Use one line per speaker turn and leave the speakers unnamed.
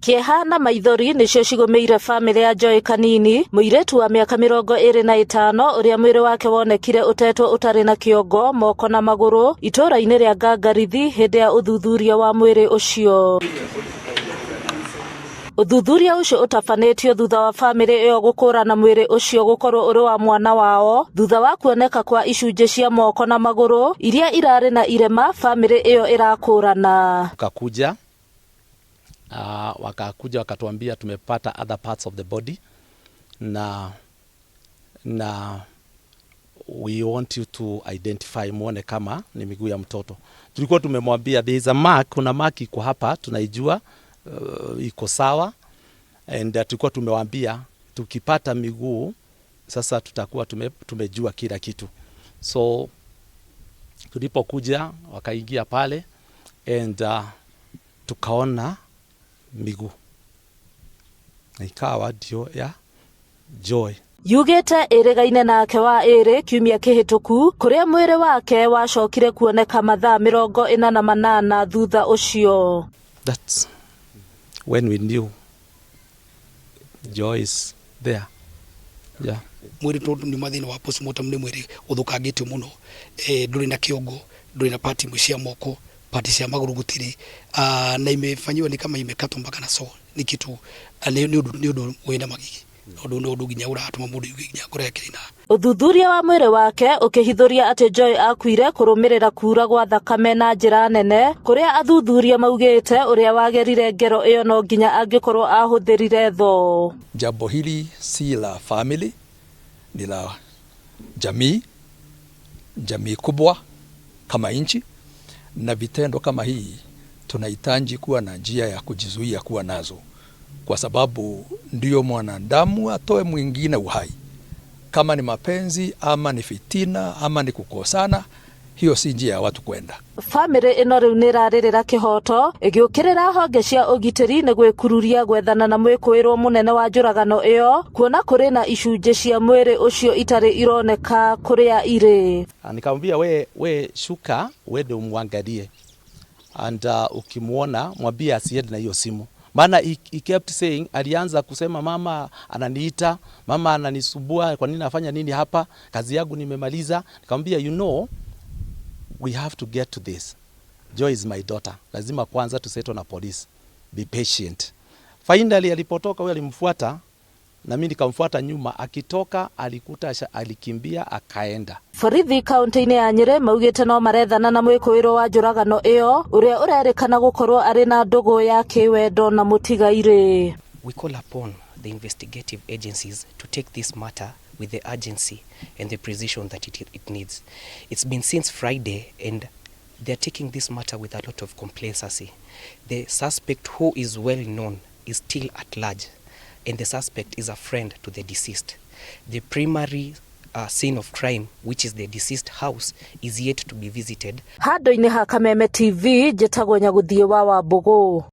Kieha na maithori nicio cigomeire family ya Joy Kanini, muiretu wa miaka 25 uria mwiri wake wonekire utetwo utari na kiongo, moko na maguru itura-ini ria Ngangarithi hindi ya uthuthuria wa mwiri ucio. Uthuthuria ucio utafanitio thutha wa family iyo gukurana mwiri ucio gukorwo uri wa mwana wao thutha wa kuoneka kwa icunje cia moko na maguru iria irari na irema family iyo irakurana.
Wakakuja wakatuambia tumepata other parts of the body na we want you to identify, muone kama ni miguu ya mtoto. Tulikuwa tumemwambia there is a mark, kuna mark iko hapa tunaijua iko sawa, and tulikuwa tumewaambia tukipata miguu sasa tutakuwa tumejua kila kitu. So tulipokuja wakaingia pale and tukaona miguu ikawa ndio ya Joy.
Yugete irigaine nake wa iri kiumia kihituku kuria mwiri wake wacokire kuoneka mathaa 48 thutha ucio.
That's when we knew Joy is there. Yeah.
Mwiri tondu ni mathina wa postmortem ni mwiri uthukangitio muno, nduri na kiongo, nduri na pati cia moko, pati cia maguru gutiri, na imefanyiwa ni kama imekatwa mpaka na so ni kitu ni undu wina magigi undu ginya uratuma mundu ginya kurekirina.
Uthuthuria wa mwiri wake ukihithuria ati Joy akuire kurumirira kura gwa thakame na njira nene, kuria athuthuria maugite uria wagerire ngero iyo no ginya angikorwo ahuthirire tho.
Jambo hili si la family, ni la jamii kubwa kama nchi, na vitendo kama hii tunahitaji kuwa na njia ya kujizuia kuwa nazo, kwa sababu ndio mwanadamu atoe mwingine uhai. Kama ni mapenzi ama ni fitina ama ni kukosana, hiyo si njia ya watu kwenda.
Family ino riu niraririra kihoto igiukirira honge cia ugitiri ni gwikururia gwethana na mwikuirwo munene wa njuragano iyo, kuona kuri na icunje cia mwiri ucio itari ironeka kuria iri.
Nikamwambia we shuka wende umwangalie, and ukimuona mwambie asiende na hiyo simu, maana he kept saying, alianza kusema mama ananiita, mama ananisubua, kwa nini nafanya nini hapa, kazi yangu nimemaliza. Nikamwambia you know we have to get to this. Joy is my daughter, lazima kwanza tusettle na police, be patient. Finally alipotoka huyo alimfuata na mimi nikamfuata nyuma, akitoka alikuta alikimbia akaenda.
Borithi kaunti-ini ya Nyeri maugite no marethana na mwikuirwo wa njuragano iyo uria urerikana gukorwo ari na ndugu ya kiwendo na mutigaire.
We call upon the investigative agencies to take this matter with the urgency and the precision that it needs. It's been since Friday and they're taking this matter with a lot of complacency. The suspect, who is well known, is still at large, and the suspect is a friend to the deceased. The primary scene of crime, which is the deceased house, is yet to be visited.
Handu-ini ha Kameme TV, njitagwo Nyaguthie wa Wambugu.